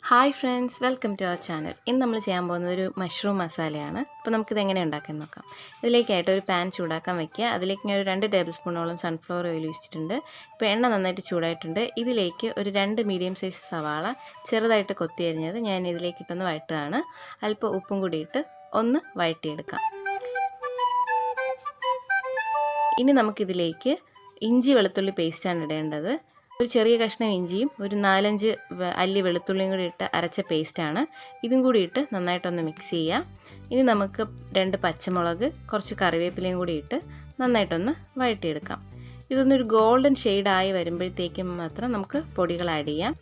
Hi friends, welcome to our channel. ഇന്ന് നമ്മൾ ചെയ്യാൻ പോകുന്നത് ഒരു മഷ്റൂം മസാലയാണ്. അപ്പോൾ നമുക്കിത് എങ്ങനെ ഉണ്ടാക്കാൻ നോക്കാം. ഇതിലേക്കായിട്ട് ഒരു പാൻ ചൂടാക്കാൻ വയ്ക്കുക. അതിലേക്ക് ഞാൻ ഒരു 2 ടേബിൾ സ്പൂണോളം സൺഫ്ലവർ ഓയിൽ ഒഴിച്ചിട്ടുണ്ട്. ഇപ്പോൾ എണ്ണ നന്നായിട്ട് ചൂടായിട്ടുണ്ട്. ഇതിലേക്ക് ഒരു 2 മീഡിയം സൈസ് സവാള ചെറുതായിട്ട് കൊത്തി അരിഞ്ഞത് ഞാൻ ഇതിലേക്ക് ഇട്ടൊന്ന് വഴട്ടുകയാണ്. അല്പം ഉപ്പും കൂടി ഇട്ട് ഒന്ന് വഴറ്റിയെടുക്കാം. ഇനി നമുക്കിതിലേക്ക് ഇഞ്ചി വെളുത്തുള്ളി പേസ്റ്റാണ് ഇടേണ്ടത്. ഒരു ചെറിയ കഷ്ണം ഇഞ്ചിയും ഒരു 4-5 അല്ലി വെളുത്തുള്ളിയും കൂടി ഇട്ട് അരച്ച പേസ്റ്റാണ്. ഇതും കൂടി ഇട്ട് നന്നായിട്ടൊന്ന് മിക്സ് ചെയ്യുക. ഇനി നമുക്ക് 2 പച്ചമുളക്, കുറച്ച് കറിവേപ്പിലയും കൂടി ഇട്ട് നന്നായിട്ടൊന്ന് വഴറ്റിയെടുക്കാം. ഇതൊന്നൊരു ഗോൾഡൻ ഷെയ്ഡായി വരുമ്പോഴത്തേക്കും മാത്രം നമുക്ക് പൊടികൾ ആഡ് ചെയ്യാം.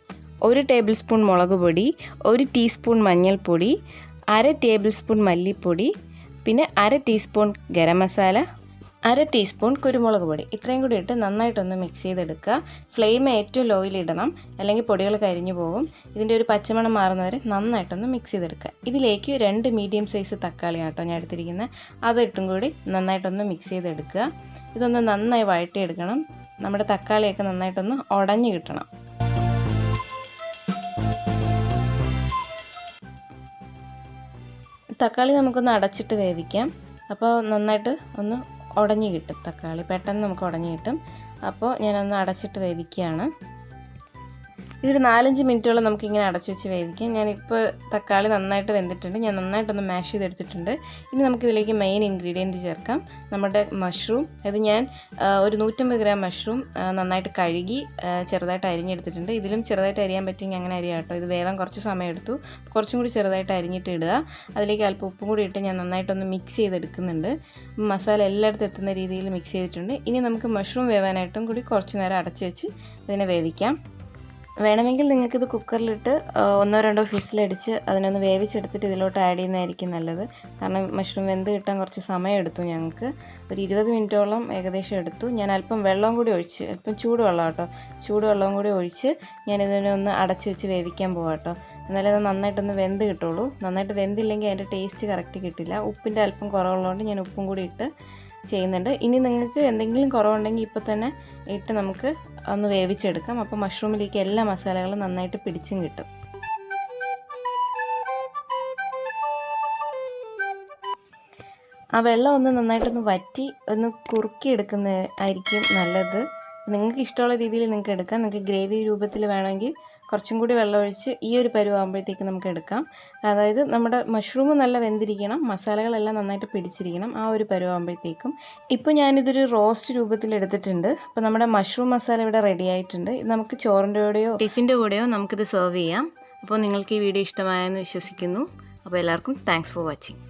1 ടേബിൾ സ്പൂൺ മുളക് പൊടി, 1 ടീസ്പൂൺ മഞ്ഞൾപ്പൊടി, 1/2 ടേബിൾ സ്പൂൺ മല്ലിപ്പൊടി, പിന്നെ 1/2 ടീസ്പൂൺ ഗരം മസാല, 1/2 ടീസ്പൂൺ കുരുമുളക് പൊടി. ഇത്രയും കൂടി ഇട്ട് നന്നായിട്ടൊന്ന് മിക്സ് ചെയ്തെടുക്കുക. ഫ്ലെയിം ഏറ്റവും ലോയിൽ ഇടണം, അല്ലെങ്കിൽ പൊടികൾ കരിഞ്ഞു പോകും. ഇതിൻ്റെ ഒരു പച്ചമണം മാറുന്നവരെ നന്നായിട്ടൊന്ന് മിക്സ് ചെയ്തെടുക്കുക. ഇതിലേക്ക് 2 മീഡിയം സൈസ് തക്കാളിയാണ് കേട്ടോ ഞാൻ എടുത്തിരിക്കുന്നത്. അതിട്ടും കൂടി നന്നായിട്ടൊന്ന് മിക്സ് ചെയ്തെടുക്കുക. ഇതൊന്ന് നന്നായി വഴറ്റിയെടുക്കണം. നമ്മുടെ തക്കാളിയൊക്കെ നന്നായിട്ടൊന്ന് ഉടഞ്ഞു കിട്ടണം. തക്കാളി നമുക്കൊന്ന് അടച്ചിട്ട് വേവിക്കാം. അപ്പോൾ നന്നായിട്ട് ഒന്ന് ഉടഞ്ഞു കിട്ടും. തക്കാളി പെട്ടെന്ന് നമുക്ക് ഉടഞ്ഞു കിട്ടും. അപ്പോൾ ഞാനൊന്ന് അടച്ചിട്ട് വേവിക്കുകയാണ്. ഇതൊരു 4-5 മിനിറ്റോളം നമുക്കിങ്ങനെ അടച്ചു വെച്ച് വേവിക്കാം. ഞാനിപ്പോൾ തക്കാളി നന്നായിട്ട് വെന്തിട്ടുണ്ട്. ഞാൻ നന്നായിട്ടൊന്ന് മാഷ് ചെയ്തെടുത്തിട്ടുണ്ട്. ഇനി നമുക്കിതിലേക്ക് മെയിൻ ഇൻഗ്രീഡിയൻറ്റ് ചേർക്കാം. നമ്മുടെ മഷ്റൂം. ഇത് ഞാൻ ഒരു 150 ഗ്രാം മഷ്റൂം നന്നായിട്ട് കഴുകി ചെറുതായിട്ട് അരിഞ്ഞെടുത്തിട്ടുണ്ട്. ഇതിലും ചെറുതായിട്ട് അരിയാൻ പറ്റുമെങ്കിൽ അങ്ങനെ അരിയാം കേട്ടോ. ഇത് വേവാൻ കുറച്ച് സമയം എടുത്തു. കുറച്ചും കൂടി ചെറുതായിട്ട് അരിഞ്ഞിട്ട് ഇടുക. അതിലേക്ക് അല്പം ഉപ്പും കൂടി ഇട്ട് ഞാൻ നന്നായിട്ടൊന്ന് മിക്സ് ചെയ്തെടുക്കുന്നുണ്ട്. മസാല എല്ലായിടത്തും എത്തുന്ന രീതിയിൽ മിക്സ് ചെയ്തിട്ടുണ്ട്. ഇനി നമുക്ക് മഷ്റൂം വേവാനായിട്ടും കൂടി കുറച്ച് നേരം അടച്ച് വെച്ച് ഇതിനെ വേവിക്കാം. വേണമെങ്കിൽ നിങ്ങൾക്കിത് കുക്കറിലിട്ട് 1-2 വിസിലടിച്ച് അതിനൊന്ന് വേവിച്ചെടുത്തിട്ട് ഇതിലോട്ട് ആഡ് ചെയ്യുന്നതായിരിക്കും നല്ലത്. കാരണം മഷ്റൂം വെന്ത് കിട്ടാൻ കുറച്ച് സമയം എടുത്തു. ഞങ്ങൾക്ക് ഒരു 20 മിനിറ്റോളം ഏകദേശം എടുത്തു. ഞാൻ അല്പം വെള്ളം കൂടി ഒഴിച്ച്, അല്പം ചൂടുവെള്ളം കേട്ടോ, ചൂടുവെള്ളം കൂടി ഒഴിച്ച് ഞാനിതിനെ ഒന്ന് അടച്ച് വെച്ച് വേവിക്കാൻ പോകാം കേട്ടോ. എന്നാലേ അത് നന്നായിട്ടൊന്ന് വെന്ത് കിട്ടുള്ളൂ. നന്നായിട്ട് വെന്തില്ലെങ്കിൽ അതിൻ്റെ ടേസ്റ്റ് കറക്റ്റ് കിട്ടില്ല. ഉപ്പിൻ്റെ അല്പം കുറവുള്ളതുകൊണ്ട് ഞാൻ ഉപ്പും കൂടി ഇട്ട് ചെയ്യുന്നുണ്ട്. ഇനി നിങ്ങൾക്ക് എന്തെങ്കിലും കുറവുണ്ടെങ്കിൽ ഇപ്പോൾ തന്നെ ഇട്ട് നമുക്ക് ഒന്ന് വേവിച്ചെടുക്കാം. അപ്പോൾ മഷ്റൂമിലേക്ക് എല്ലാ മസാലകളും നന്നായിട്ട് പിടിച്ചും കിട്ടും. ആ വെള്ളം ഒന്ന് നന്നായിട്ടൊന്ന് വറ്റി ഒന്ന് കുറുക്കിയെടുക്കുന്നതായിരിക്കും നല്ലത്. നിങ്ങൾക്ക് ഇഷ്ടമുള്ള രീതിയിൽ നിങ്ങൾക്ക് എടുക്കാം. നിങ്ങൾക്ക് ഗ്രേവി രൂപത്തിൽ വേണമെങ്കിൽ കുറച്ചും കൂടി വെള്ളമൊഴിച്ച് ഈ ഒരു പരുവാകുമ്പോഴത്തേക്ക് നമുക്ക് എടുക്കാം. അതായത് നമ്മുടെ മഷ്റൂം നല്ല വെന്തിരിക്കണം, മസാലകളെല്ലാം നന്നായിട്ട് പിടിച്ചിരിക്കണം. ആ ഒരു പരുവാകുമ്പോഴത്തേക്കും ഇപ്പോൾ ഞാനിതൊരു റോസ്റ്റ് രൂപത്തിൽ എടുത്തിട്ടുണ്ട്. അപ്പോൾ നമ്മുടെ മഷ്റൂം മസാല ഇവിടെ റെഡി ആയിട്ടുണ്ട്. ഇത് നമുക്ക് ചോറിൻ്റെ കൂടെയോ ടിഫിൻ്റെ കൂടെയോ നമുക്കിത് സെർവ് ചെയ്യാം. അപ്പോൾ നിങ്ങൾക്ക് ഈ വീഡിയോ ഇഷ്ടമായെന്ന് വിശ്വസിക്കുന്നു. അപ്പോൾ എല്ലാവർക്കും താങ്ക്സ് ഫോർ വാച്ചിങ്.